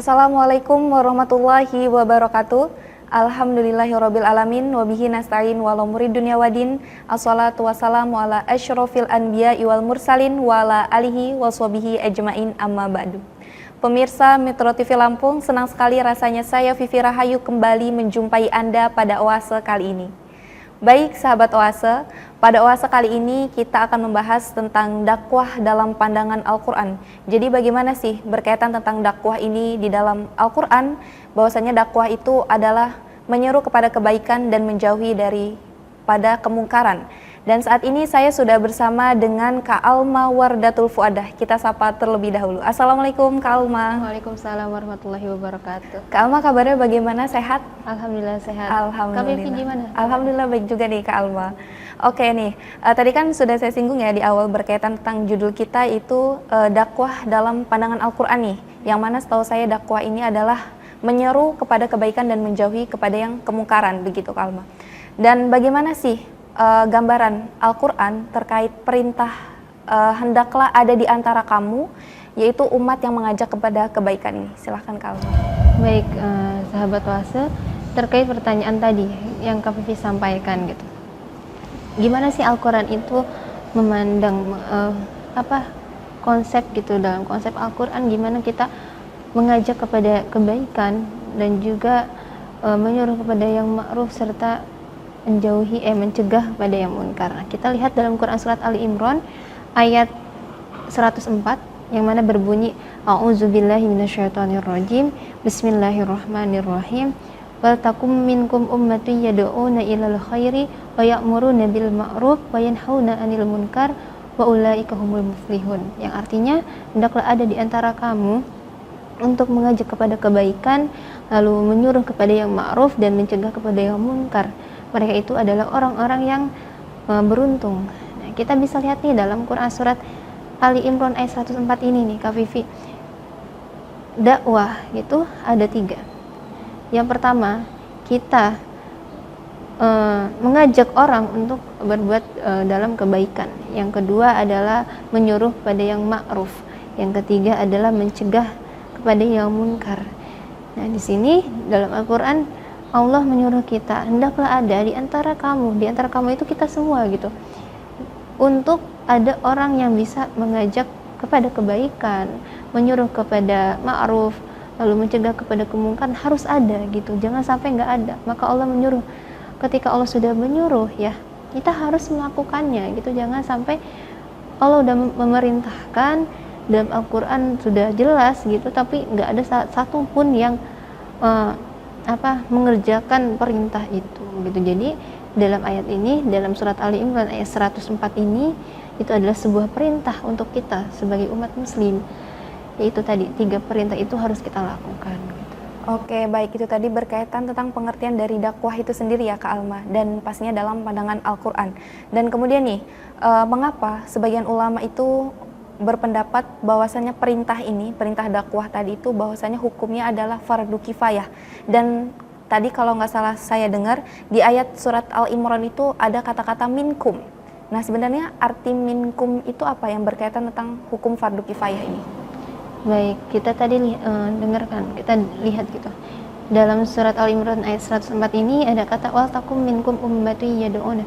Assalamualaikum warahmatullahi wabarakatuh. Alhamdulillahirabbil alamin wa bihi nasta'in wa la umuri dunya wadin. Assalatu wassalamu ala asyrofil anbiya'i wal mursalin wa ala alihi wa sahbihi ajmain amma ba'du. Pemirsa Metro TV Lampung, senang sekali rasanya saya Vivi Rahayu kembali menjumpai Anda pada Oase kali ini. Baik sahabat Oase, pada Oase kali ini kita akan membahas tentang dakwah dalam pandangan Al-Quran. Jadi bagaimana sih berkaitan tentang dakwah ini di dalam Al-Quran? Bahwasanya dakwah itu adalah menyeru kepada kebaikan dan menjauhi daripada kemungkaran. Dan saat ini saya sudah bersama dengan Kak Alma Wardatul Fuadah. Kita sapa terlebih dahulu. Assalamualaikum Kak Alma. Waalaikumsalam warahmatullahi wabarakatuh. Kak Alma, kabarnya bagaimana? Sehat? Alhamdulillah sehat. Alhamdulillah. Kak Vivi gimana? Alhamdulillah baik juga nih Kak Alma. Oke nih, tadi kan sudah saya singgung ya di awal berkaitan tentang judul kita itu dakwah dalam pandangan Al-Quran nih. Yang mana setahu saya dakwah ini adalah menyeru kepada kebaikan dan menjauhi kepada yang kemungkaran, begitu Kak Alma. Dan bagaimana sih gambaran Al-Quran terkait perintah hendaklah ada di antara kamu, yaitu umat yang mengajak kepada kebaikan ini? Silahkan Kak Alma. Baik, sahabat Oase, terkait pertanyaan tadi yang Kak Vivi sampaikan gitu. Gimana sih Al-Quran itu memandang konsep gitu, dalam konsep Al-Quran gimana kita mengajak kepada kebaikan dan juga menyuruh kepada yang ma'ruf serta mencegah pada yang munkar. Kita lihat dalam Quran surat Ali Imran ayat 104 yang mana berbunyi A'udzubillahi minasyaitonirrajim. Bismillahirrahmanirrahim. Wal takum minkum ummatun yad'una ilal khairi wa ya'muruna bil ma'ruf wa yanhauna 'anil munkar wa ulaika humul muflihun. Yang artinya, hendaklah ada di antara kamu untuk mengajak kepada kebaikan, lalu menyuruh kepada yang ma'ruf dan mencegah kepada yang munkar. Mereka itu adalah orang-orang yang beruntung. Nah, kita bisa lihat nih dalam Quran surat Ali Imran ayat 104 ini nih Kak Vivi. Dakwah itu ada 3. Yang pertama, kita mengajak orang untuk berbuat dalam kebaikan. Yang kedua adalah menyuruh kepada yang ma'ruf. Yang ketiga adalah mencegah kepada yang munkar. Nah, di sini dalam Al-Quran Allah menyuruh kita, hendaklah ada di antara kamu itu kita semua gitu, untuk ada orang yang bisa mengajak kepada kebaikan, menyuruh kepada ma'ruf, lalu mencegah kepada kemungkaran, harus ada gitu, jangan sampai nggak ada. Maka Allah menyuruh, ketika Allah sudah menyuruh ya, kita harus melakukannya gitu, jangan sampai Allah udah memerintahkan dalam Al-Quran sudah jelas gitu, tapi nggak ada satu pun yang mengerjakan perintah itu gitu. Jadi dalam ayat ini, dalam surat Ali Imran ayat 104 ini, itu adalah sebuah perintah untuk kita sebagai umat muslim, yaitu tadi 3 perintah itu harus kita lakukan gitu. Oke, baik, itu tadi berkaitan tentang pengertian dari dakwah itu sendiri ya Kak Alma, dan pastinya dalam pandangan Al-Quran. Dan kemudian nih, mengapa sebagian ulama itu berpendapat bahwasanya perintah dakwah tadi itu bahwasanya hukumnya adalah fardu kifayah. Dan tadi kalau nggak salah saya dengar di ayat surat Al-Imran itu ada kata-kata minkum. Nah, sebenarnya arti minkum itu apa yang berkaitan tentang hukum fardu kifayah ini? Baik, kita tadi dengarkan, kita lihat gitu. Dalam surat Al-Imran ayat 104 ini ada kata wal takum minkum ummatun yad'una.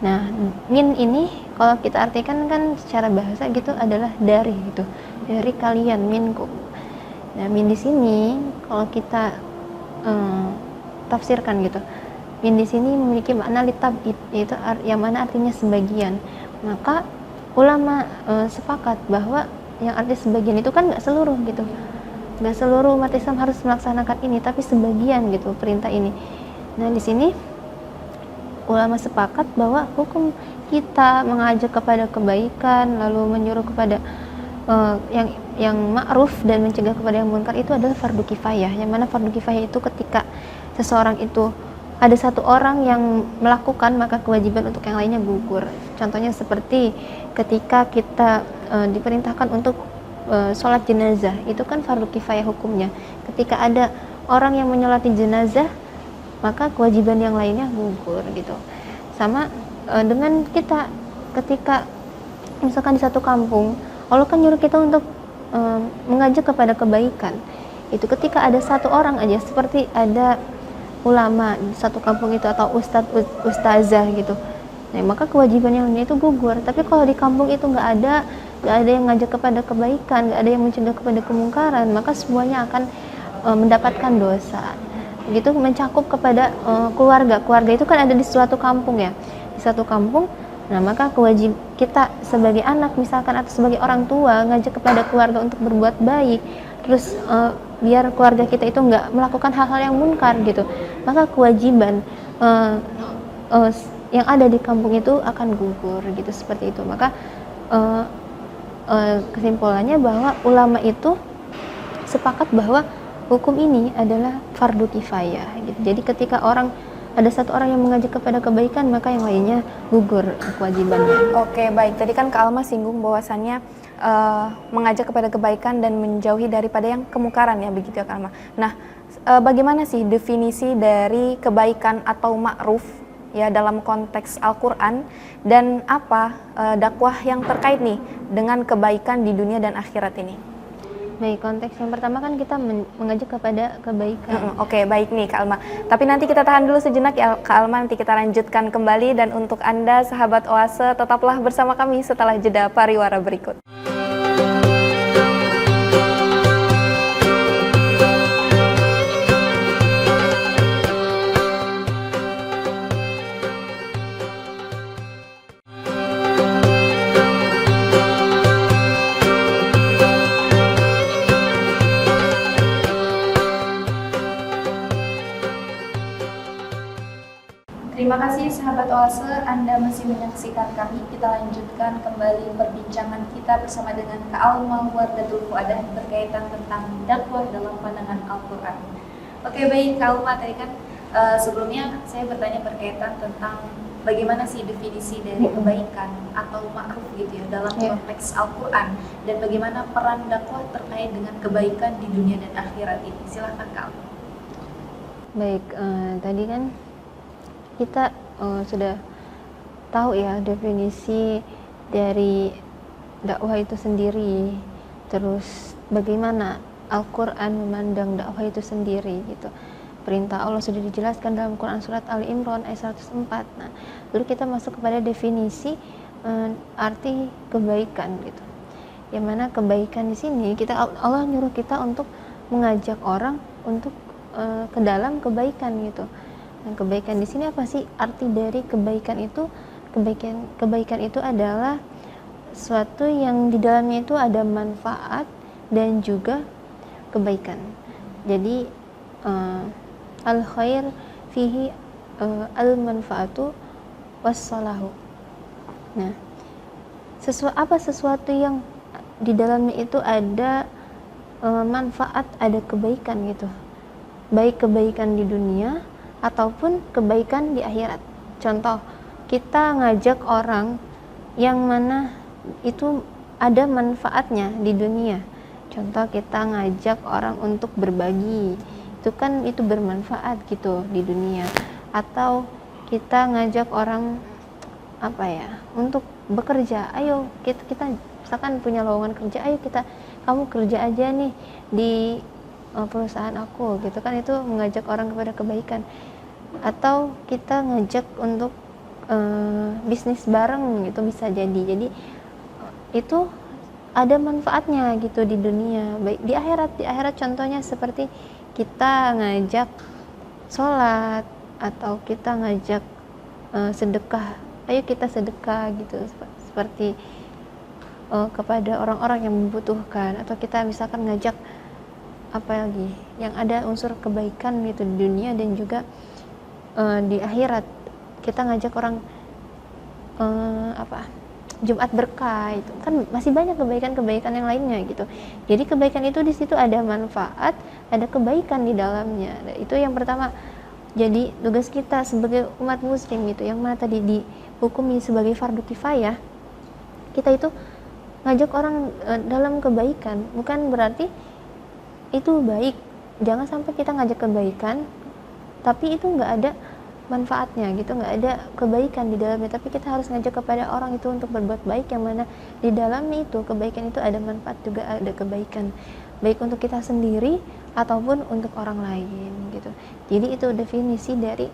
Nah, min ini kalau kita artikan kan secara bahasa gitu adalah dari gitu, dari kalian, minkum. Nah, min di sini kalau kita tafsirkan gitu, min di sini memiliki makna litabid, yaitu yang mana artinya sebagian. Maka ulama sepakat bahwa yang arti sebagian itu kan nggak seluruh gitu, nggak seluruh umat Islam harus melaksanakan ini, tapi sebagian gitu perintah ini. Nah, di sini ulama sepakat bahwa hukum kita mengajak kepada kebaikan lalu menyuruh kepada yang ma'ruf dan mencegah kepada yang munkar itu adalah fardu kifayah. Yang mana fardu kifayah itu ketika seseorang itu ada satu orang yang melakukan, maka kewajiban untuk yang lainnya gugur. Contohnya seperti ketika kita diperintahkan untuk sholat jenazah, itu kan fardu kifayah hukumnya. Ketika ada orang yang menyolati jenazah, maka kewajiban yang lainnya gugur gitu. Sama dengan kita ketika misalkan di satu kampung, Allah kan nyuruh kita untuk mengajak kepada kebaikan. Itu ketika ada satu orang aja, seperti ada ulama di satu kampung itu atau ustazah gitu, nah maka kewajiban yang lainnya itu gugur. Tapi kalau di kampung itu nggak ada yang ngajak kepada kebaikan, nggak ada yang mencegah kepada kemungkaran, maka semuanya akan mendapatkan dosa. Begitu mencakup kepada keluarga itu kan ada di suatu kampung ya, di satu kampung. Nah maka kewajiban kita sebagai anak misalkan atau sebagai orang tua ngajak kepada keluarga untuk berbuat baik, terus biar keluarga kita itu nggak melakukan hal-hal yang munkar gitu, maka kewajiban yang ada di kampung itu akan gugur gitu, seperti itu. Maka kesimpulannya bahwa ulama itu sepakat bahwa hukum ini adalah fardu kifayah gitu. Jadi ketika ada satu orang yang mengajak kepada kebaikan, maka yang lainnya gugur kewajibannya. Oke, baik. Tadi kan Kak Alma singgung bahwasannya mengajak kepada kebaikan dan menjauhi daripada yang kemungkaran ya, begitu ya Kak Alma. Nah, bagaimana sih definisi dari kebaikan atau ma'ruf ya dalam konteks Al-Quran, dan apa dakwah yang terkait nih dengan kebaikan di dunia dan akhirat ini? Baik, konteks yang pertama kan kita mengajak kepada kebaikan. Oke, baik nih Kak Alma. Tapi nanti kita tahan dulu sejenak ya Kak Alma, nanti kita lanjutkan kembali. Dan untuk Anda sahabat Oase, tetaplah bersama kami setelah jeda pariwara berikut. Terima kasih sahabat Oase, Anda masih menyaksikan kami. Kita lanjutkan kembali perbincangan kita bersama dengan Kak Alma Wardatul Fuadah berkaitan tentang dakwah dalam pandangan Al-Quran. Oke, baik Kak Alma, tadi kan sebelumnya saya bertanya berkaitan tentang bagaimana sih definisi dari kebaikan atau ma'ruf gitu ya dalam konteks Al-Quran, dan bagaimana peran dakwah terkait dengan kebaikan di dunia dan akhirat ini. Silahkan Kak Alma. Baik, tadi kan kita sudah tahu ya definisi dari dakwah itu sendiri, terus bagaimana Al-Quran memandang dakwah itu sendiri gitu. Perintah Allah sudah dijelaskan dalam Quran surat Ali Imran ayat 104. Nah, lalu kita masuk kepada definisi arti kebaikan gitu. Yang mana kebaikan di sini Allah nyuruh kita untuk mengajak orang untuk ke dalam kebaikan gitu. Nah, kebaikan di sini apa sih arti dari kebaikan itu? Kebaikan itu adalah sesuatu yang di dalamnya itu ada manfaat dan juga kebaikan. Jadi al khair fihi al manfaatu wassalahu. Nah, sesuatu yang di dalamnya itu ada manfaat, ada kebaikan gitu. Baik kebaikan di dunia ataupun kebaikan di akhirat. Contoh, kita ngajak orang yang mana itu ada manfaatnya di dunia. Contoh, kita ngajak orang untuk berbagi, itu bermanfaat gitu di dunia. Atau kita ngajak orang untuk bekerja, ayo kita misalkan punya lowongan kerja, ayo kamu kerja aja nih di perusahaan aku gitu kan, itu mengajak orang kepada kebaikan. Atau kita ngajak untuk bisnis bareng gitu, bisa jadi itu ada manfaatnya gitu di dunia. Baik di akhirat contohnya seperti kita ngajak sholat atau kita ngajak sedekah, ayo kita sedekah gitu, seperti kepada orang-orang yang membutuhkan. Atau kita misalkan ngajak apa lagi yang ada unsur kebaikan gitu di dunia dan juga di akhirat. Kita ngajak orang Jumat berkah, itu kan masih banyak kebaikan yang lainnya gitu. Jadi kebaikan itu di situ ada manfaat, ada kebaikan di dalamnya. Itu yang pertama. Jadi tugas kita sebagai umat muslim itu yang mana tadi dihukumi sebagai fardu kifayah, kita itu ngajak orang dalam kebaikan. Bukan berarti itu baik, jangan sampai kita ngajak kebaikan tapi itu nggak ada manfaatnya gitu, nggak ada kebaikan di dalamnya. Tapi kita harus ngajak kepada orang itu untuk berbuat baik, yang mana di dalamnya itu kebaikan itu ada manfaat juga ada kebaikan, baik untuk kita sendiri ataupun untuk orang lain gitu. Jadi itu definisi dari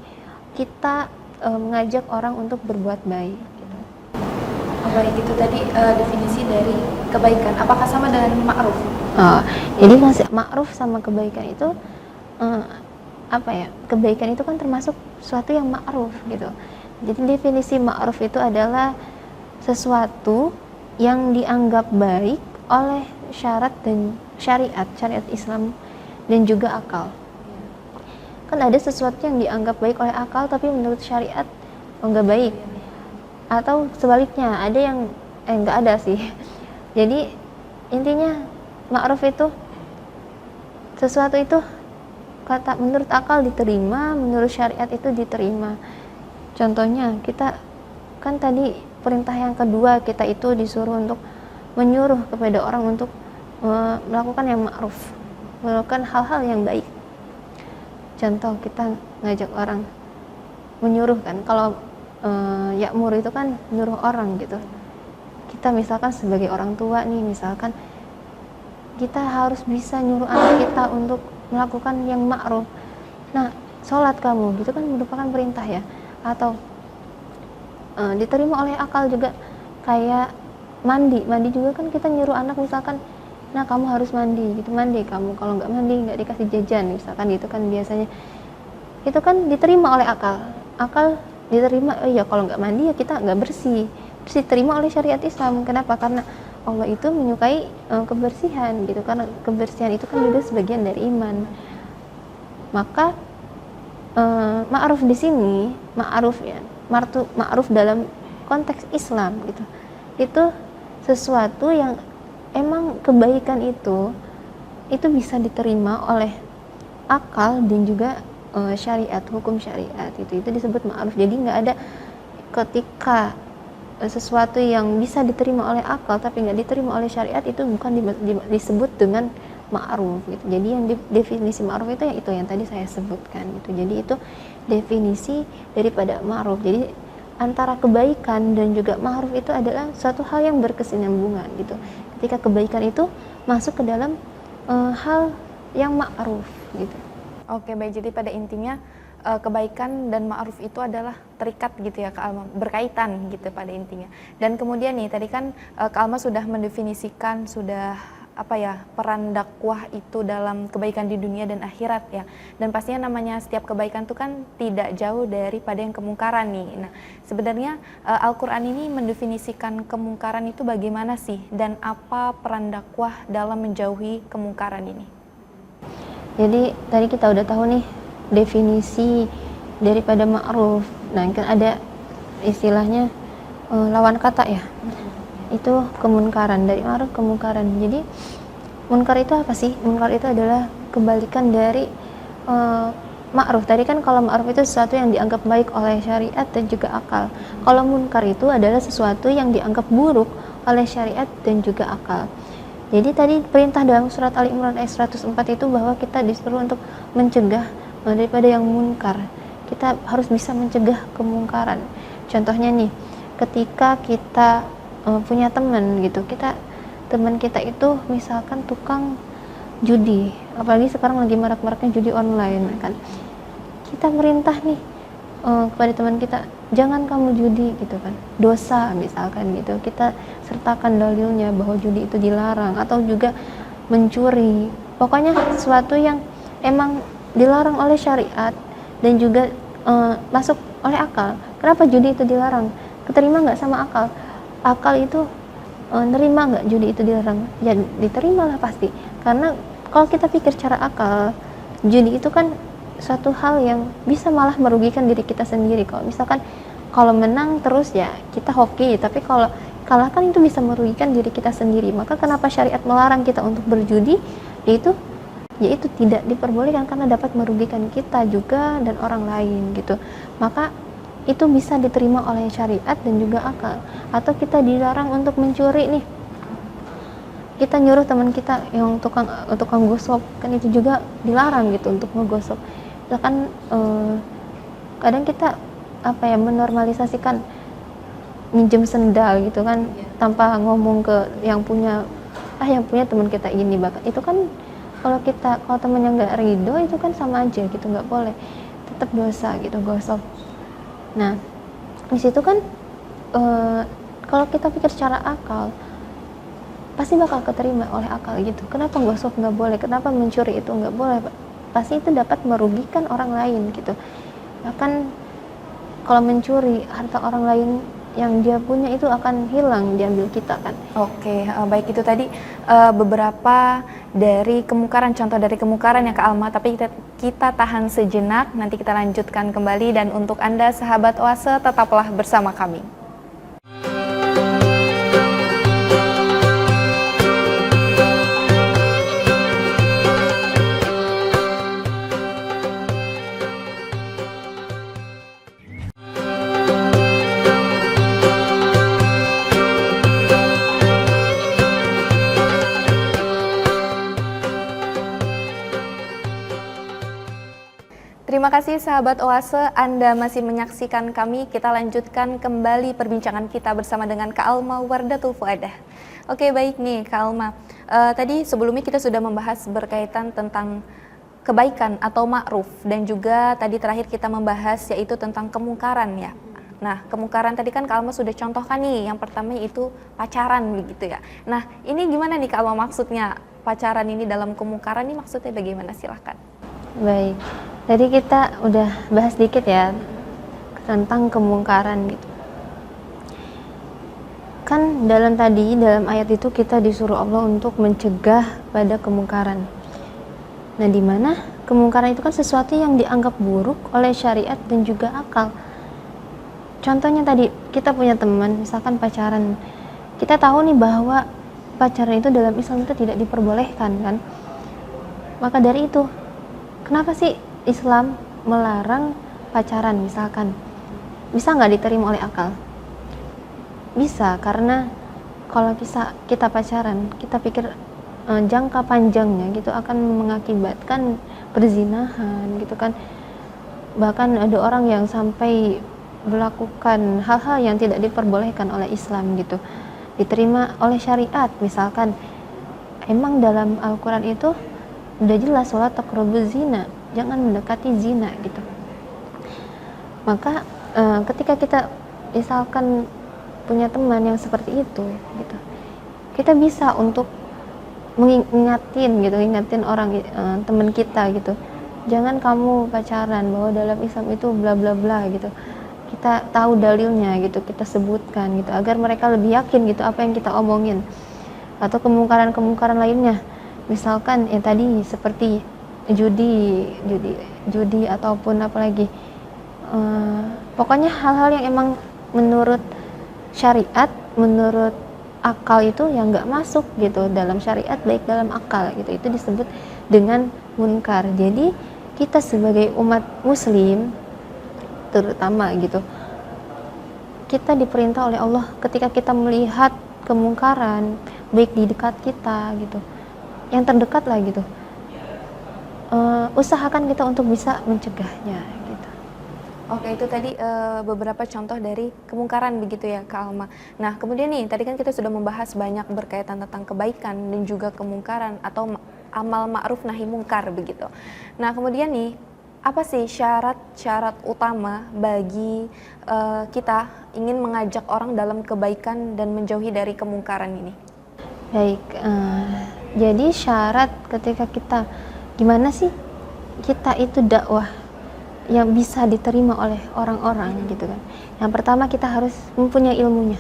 kita mengajak orang untuk berbuat baik gitu. Oh, baik, itu tadi definisi dari kebaikan. Apakah sama dengan ma'ruf? Jadi ma'ruf sama kebaikan itu kebaikan itu kan termasuk sesuatu yang ma'ruf gitu. Jadi definisi ma'ruf itu adalah sesuatu yang dianggap baik oleh syariat Islam dan juga akal. Kan ada sesuatu yang dianggap baik oleh akal tapi menurut syariat enggak baik. Atau sebaliknya, ada yang enggak ada sih. Jadi intinya ma'ruf itu sesuatu itu kata menurut akal diterima, menurut syariat itu diterima. Contohnya kita kan tadi perintah yang kedua, kita itu disuruh untuk menyuruh kepada orang untuk melakukan yang ma'ruf, melakukan hal-hal yang baik. Contoh kita ngajak orang, menyuruh kan, kalau ya'mur itu kan nyuruh orang gitu. Kita misalkan sebagai orang tua nih, misalkan kita harus bisa nyuruh anak kita untuk melakukan yang ma'ruf. Nah, sholat kamu gitu kan merupakan perintah ya. Atau diterima oleh akal juga, kayak mandi juga kan kita nyuruh anak misalkan, nah kamu harus mandi gitu, mandi kamu, kalau nggak mandi nggak dikasih jajan misalkan gitu kan biasanya. Itu kan diterima oleh akal diterima, oh iya kalau nggak mandi ya kita nggak bersih, diterima oleh syariat Islam. Kenapa? Karena Allah itu menyukai kebersihan gitu, karena kebersihan itu kan juga sebagian dari iman. Maka ma'ruf di sini, ma'ruf dalam konteks Islam gitu, itu sesuatu yang emang kebaikan itu bisa diterima oleh akal dan juga syariat, hukum syariat itu disebut ma'ruf. Jadi nggak ada ketika sesuatu yang bisa diterima oleh akal tapi nggak diterima oleh syariat, itu bukan disebut dengan ma'ruf gitu. Jadi yang definisi ma'ruf itu yang tadi saya sebutkan gitu. Jadi itu definisi daripada ma'ruf. Jadi antara kebaikan dan juga ma'ruf itu adalah suatu hal yang berkesinambungan gitu. Ketika kebaikan itu masuk ke dalam hal yang ma'ruf gitu. Oke, baik. Jadi pada intinya kebaikan dan ma'ruf itu adalah terikat gitu ya Kak Alma, berkaitan gitu pada intinya. Dan kemudian nih tadi kan Kak Alma sudah mendefinisikan peran dakwah itu dalam kebaikan di dunia dan akhirat ya. Dan pastinya namanya setiap kebaikan itu kan tidak jauh daripada yang kemungkaran nih. Nah, sebenarnya Al-Qur'an ini mendefinisikan kemungkaran itu bagaimana sih, dan apa peran dakwah dalam menjauhi kemungkaran ini? Jadi tadi kita udah tahu nih definisi daripada ma'ruf. Nah, kan ada istilahnya lawan kata ya. Itu kemunkaran, dari ma'ruf kemungkaran. Jadi munkar itu apa sih? Munkar itu adalah kebalikan dari ma'ruf. Tadi kan kalau ma'ruf itu sesuatu yang dianggap baik oleh syariat dan juga akal. Kalau munkar itu adalah sesuatu yang dianggap buruk oleh syariat dan juga akal. Jadi tadi perintah dalam surat Ali Imran ayat 104 itu bahwa kita disuruh untuk mencegah daripada yang munkar. Kita harus bisa mencegah kemungkaran. Contohnya nih, ketika kita punya teman gitu, teman kita itu misalkan tukang judi, apalagi sekarang lagi marak-maraknya judi online kan. Kita merintah nih kepada teman kita, jangan kamu judi gitu kan, dosa misalkan gitu. Kita sertakan dalilnya bahwa judi itu dilarang, atau juga mencuri, pokoknya sesuatu yang emang dilarang oleh syariat dan juga masuk oleh akal. Kenapa judi itu dilarang? Keterima nggak sama akal? Akal itu nerima nggak judi itu dilarang? Ya diterimalah pasti, karena kalau kita pikir secara akal, judi itu kan suatu hal yang bisa malah merugikan diri kita sendiri. Kalau misalkan kalau menang terus ya kita hoki, tapi kalau kalah kan itu bisa merugikan diri kita sendiri. Maka kenapa syariat melarang kita untuk berjudi? Yaitu tidak diperbolehkan karena dapat merugikan kita juga dan orang lain gitu. Maka itu bisa diterima oleh syariat dan juga akal. Atau kita dilarang untuk mencuri nih, kita nyuruh teman kita yang tukang gosok, kan itu juga dilarang gitu untuk ngegosok. Kan kadang kita menormalisasikan minjem sendal gitu kan, tanpa ngomong ke yang punya teman kita ini, bahkan itu kan kalau temennya nggak ridho itu kan sama aja gitu, nggak boleh, tetap dosa gitu gosok. Nah di situ kan kalau kita pikir secara akal pasti bakal keterima oleh akal gitu. Kenapa gosok nggak boleh, kenapa mencuri itu nggak boleh, pasti itu dapat merugikan orang lain gitu. Bahkan kalau mencuri harta orang lain yang dia punya itu akan hilang, diambil kita kan. Oke, baik, itu tadi beberapa dari kemungkaran, contoh dari kemungkaran ya Kak Alma, tapi kita tahan sejenak, nanti kita lanjutkan kembali. Dan untuk Anda sahabat Oase, tetaplah bersama kami. Terima kasih sahabat Oase, Anda masih menyaksikan kami. Kita lanjutkan kembali perbincangan kita bersama dengan Kak Alma Wardatul Fuadah. Oke, baik nih Kak Alma. Tadi sebelumnya kita sudah membahas berkaitan tentang kebaikan atau ma'ruf, dan juga tadi terakhir kita membahas yaitu tentang kemungkaran ya. Nah, kemungkaran tadi kan Kak Alma sudah contohkan nih, yang pertama itu pacaran begitu ya. Nah, ini gimana nih Kak Alma, maksudnya pacaran ini dalam kemungkaran ini maksudnya bagaimana? Silahkan. Baik, tadi kita udah bahas dikit ya tentang kemungkaran gitu. Kan dalam ayat itu kita disuruh Allah untuk mencegah pada kemungkaran. Nah, di mana kemungkaran itu kan sesuatu yang dianggap buruk oleh syariat dan juga akal. Contohnya tadi, kita punya teman, misalkan pacaran. Kita tahu nih bahwa pacaran itu dalam Islam itu tidak diperbolehkan kan. Maka dari itu, kenapa sih Islam melarang pacaran misalkan? Bisa nggak diterima oleh akal? Bisa, karena kalau kita pacaran, kita pikir jangka panjangnya gitu akan mengakibatkan perzinahan gitu kan. Bahkan ada orang yang sampai melakukan hal-hal yang tidak diperbolehkan oleh Islam gitu, diterima oleh syariat. Misalkan emang dalam Al-Quran itu udah jelas, wala taqrabuz zina, jangan mendekati zina gitu. Maka ketika kita misalkan punya teman yang seperti itu gitu, kita bisa untuk ingatin orang, teman kita gitu, jangan kamu pacaran, bahwa dalam Islam itu bla bla bla gitu. Kita tahu dalilnya gitu, kita sebutkan gitu, agar mereka lebih yakin gitu apa yang kita omongin. Atau kemungkaran lainnya, misalkan yang tadi seperti judi ataupun apalagi, pokoknya hal-hal yang emang menurut syariat, menurut akal itu yang nggak masuk gitu dalam syariat, baik dalam akal gitu, itu disebut dengan munkar. Jadi kita sebagai umat muslim terutama gitu, kita diperintah oleh Allah ketika kita melihat kemungkaran baik di dekat kita gitu, yang terdekat lah gitu, usahakan kita untuk bisa mencegahnya gitu. Oke, itu tadi beberapa contoh dari kemungkaran begitu ya Kak Alma. Nah, kemudian nih, tadi kan kita sudah membahas banyak berkaitan tentang kebaikan dan juga kemungkaran atau amal ma'ruf nahi mungkar begitu. Nah, kemudian nih, apa sih syarat-syarat utama bagi kita ingin mengajak orang dalam kebaikan dan menjauhi dari kemungkaran ini? Baik, jadi syarat ketika kita, gimana sih kita itu dakwah yang bisa diterima oleh orang-orang gitu kan. Yang pertama, kita harus mempunyai ilmunya.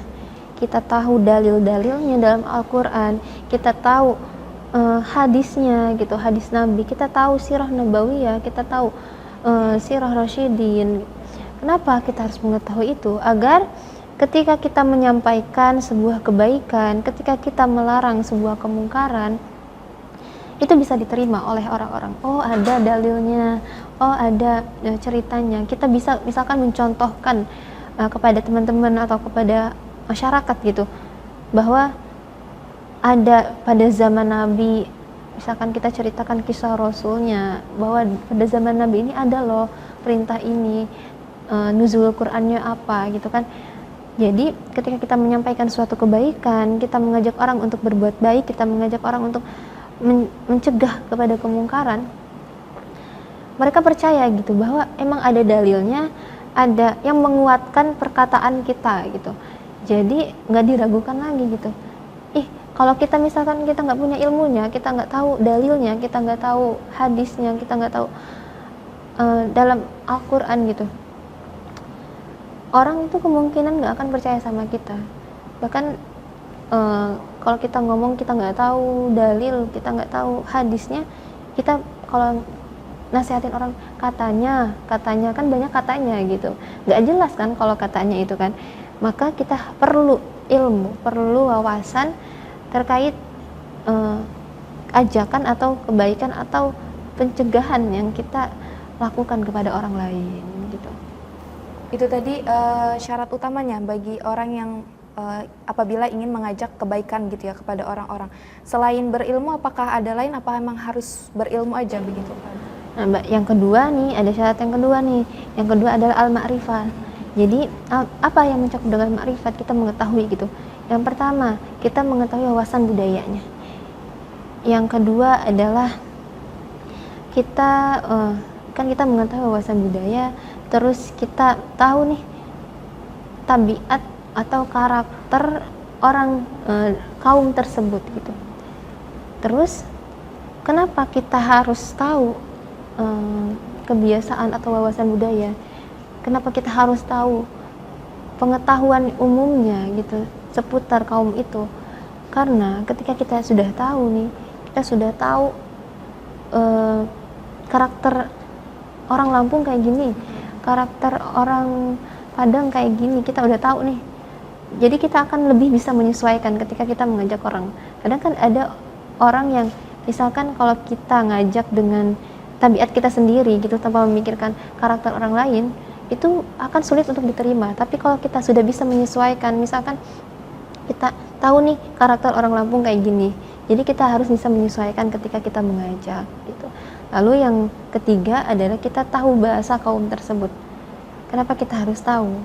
Kita tahu dalil-dalilnya dalam Al-Quran, kita tahu hadisnya gitu, hadis Nabi, kita tahu sirah nabawiyah, kita tahu sirah Rasyidin. Kenapa kita harus mengetahui itu? Agar ketika kita menyampaikan sebuah kebaikan, ketika kita melarang sebuah kemungkaran, itu bisa diterima oleh orang-orang. Oh, ada dalilnya, oh ada ceritanya. Kita bisa misalkan mencontohkan kepada teman-teman atau kepada masyarakat gitu, bahwa ada pada zaman Nabi, misalkan kita ceritakan kisah Rasulnya, bahwa pada zaman Nabi ini ada loh perintah ini, nuzul Qur'annya apa gitu kan. Jadi ketika kita menyampaikan suatu kebaikan, kita mengajak orang untuk berbuat baik, kita mengajak orang untuk mencegah kepada kemungkaran, mereka percaya gitu bahwa emang ada dalilnya, ada yang menguatkan perkataan kita gitu. Jadi nggak diragukan lagi gitu. Kalau kita misalkan kita nggak punya ilmunya, kita nggak tahu dalilnya, kita nggak tahu hadisnya, kita nggak tahu dalam Al-Quran gitu, orang itu kemungkinan nggak akan percaya sama kita. Bahkan kalau kita ngomong kita nggak tahu dalil, kita nggak tahu hadisnya, kita kalau nasihatin orang katanya kan banyak katanya gitu, nggak jelas kan kalau katanya itu kan. Maka kita perlu ilmu, perlu wawasan terkait ajakan atau kebaikan atau pencegahan yang kita lakukan kepada orang lain gitu. Itu tadi syarat utamanya bagi orang yang apabila ingin mengajak kebaikan gitu ya kepada orang-orang. Selain berilmu, apakah ada lain? Apa memang harus berilmu aja begitu? Nah, Mbak, yang kedua nih, ada syarat yang kedua nih. Yang kedua adalah al-ma'rifah. Jadi apa yang mencakup dengan ma'rifat? Kita mengetahui gitu. Yang pertama, kita mengetahui wawasan budayanya. Yang kedua adalah kita kan kita mengetahui wawasan budaya, terus kita tahu nih tabiat atau karakter orang kaum tersebut gitu. Terus kenapa kita harus tahu kebiasaan atau wawasan budaya? Kenapa kita harus tahu pengetahuan umumnya gitu seputar kaum itu? Karena ketika kita sudah tahu nih, kita sudah tahu karakter orang Lampung kayak gini, karakter orang Padang kayak gini, kita udah tahu nih. Jadi kita akan lebih bisa menyesuaikan ketika kita mengajak orang. Kadang kan ada orang yang misalkan kalau kita ngajak dengan tabiat kita sendiri gitu tanpa memikirkan karakter orang lain, itu akan sulit untuk diterima. Tapi kalau kita sudah bisa menyesuaikan, misalkan kita tahu nih karakter orang Lampung kayak gini, jadi kita harus bisa menyesuaikan ketika kita mengajak gitu. Lalu yang ketiga adalah kita tahu bahasa kaum tersebut. Kenapa kita harus tahu?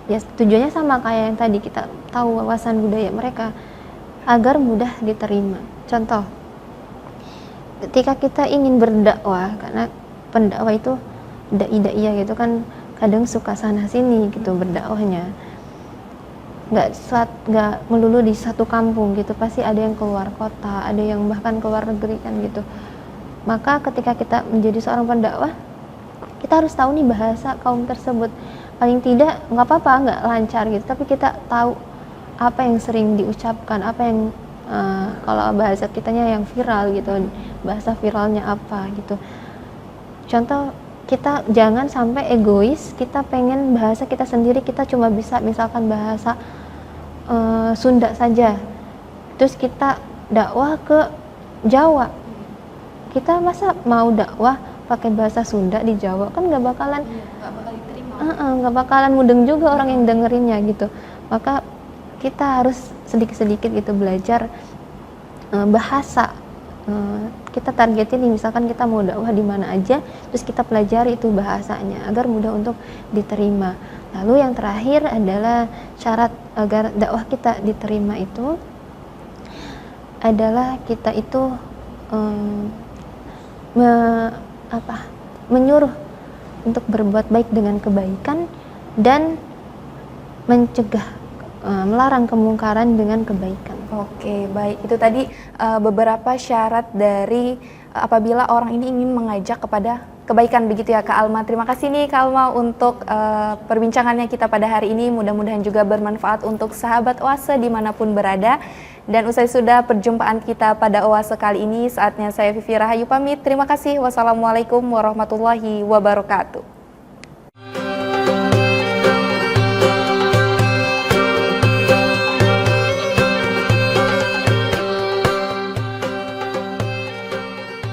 Ya tujuannya sama kayak yang tadi, kita tahu wawasan budaya mereka agar mudah diterima. Contoh, ketika kita ingin berdakwah, karena pendakwah itu dai-dai gitu kan kadang suka sana sini gitu berdakwahnya, nggak melulu di satu kampung gitu, pasti ada yang keluar kota, ada yang bahkan keluar negeri kan gitu. Maka ketika kita menjadi seorang pendakwah, kita harus tahu nih bahasa kaum tersebut. Paling tidak nggak apa-apa nggak lancar gitu, tapi kita tahu apa yang sering diucapkan, apa yang kalau bahasa kitanya yang viral gitu, bahasa viralnya apa gitu. Contoh, kita jangan sampai egois, kita pengen bahasa kita sendiri, kita cuma bisa misalkan bahasa Sunda saja, terus kita dakwah ke Jawa. Kita masa mau dakwah pakai bahasa Sunda di Jawa, kan nggak bakalan nggak bakalan mudeng juga orang yang dengerinnya gitu. Maka kita harus sedikit-sedikit gitu belajar bahasa. Kita targetin nih, misalkan kita mau dakwah di mana aja, terus kita pelajari itu bahasanya agar mudah untuk diterima. Lalu yang terakhir adalah syarat agar dakwah kita diterima itu adalah kita itu menyuruh untuk berbuat baik dengan kebaikan dan mencegah melarang kemungkaran dengan kebaikan. Oke, baik. Itu tadi beberapa syarat dari apabila orang ini ingin mengajak kepada kebaikan begitu ya Kak Alma. Terima kasih nih Kak Alma untuk perbincangannya kita pada hari ini. Mudah-mudahan juga bermanfaat untuk sahabat Oase dimanapun berada. Dan usai sudah perjumpaan kita pada Oase kali ini, saatnya saya Vivi Rahayu pamit. Terima kasih. Wassalamualaikum warahmatullahi wabarakatuh.